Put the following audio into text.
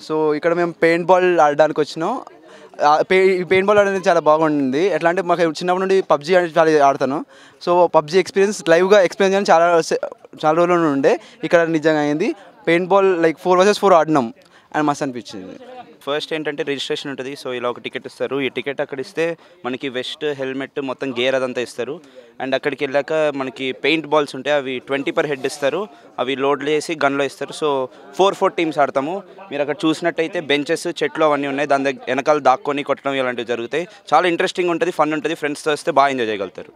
So ఇక్కడ మేము paint ball ఆడడానికి వచ్చినాం. పెయింట్ బాల్ అనేది చాలా బాగుంది. ఎట్లా అంటే మాకు చిన్నప్పటి నుండి పబ్జీ అనేది చాలా ఆడతాను. సో పబ్జీ ఎక్స్పీరియన్స్ లైవ్గా ఎక్స్పీరియన్స్ చేయడం చాలా రోజుల నుండి ఉండే. ఇక్కడ నిజంగా అయింది. పెయింట్ బాల్ లైక్ 4 vs 4 ఆడినాం అని మస్తు అనిపించింది. ఫస్ట్ ఏంటంటే రిజిస్ట్రేషన్ ఉంటుంది. సో ఇలా ఒక టికెట్ ఇస్తారు. ఈ టికెట్ అక్కడ ఇస్తే మనకి వెస్ట్, హెల్మెట్, మొత్తం గేర్ అదంతా ఇస్తారు. అండ్ అక్కడికి వెళ్ళాక మనకి పెయింట్ బాల్స్ ఉంటాయి. అవి 20 per head ఇస్తారు. అవి లోడ్ చేసి గన్లో ఇస్తారు. సో 4 టీమ్స్ ఆడతాము. మీరు అక్కడ చూసినట్టయితే బెంచెస్, చెట్లు అవన్నీ ఉన్నాయి. దాని దగ్గర వెనకాల దాక్కొని కొట్టడం ఇలాంటివి జరుగుతాయి. చాలా ఇంట్రెస్టింగ్ ఉంటుంది, ఫన్ ఉంటుంది. ఫ్రెండ్స్తో వస్తే బాగా ఎంజాయ్ చేయగలుగుతారు.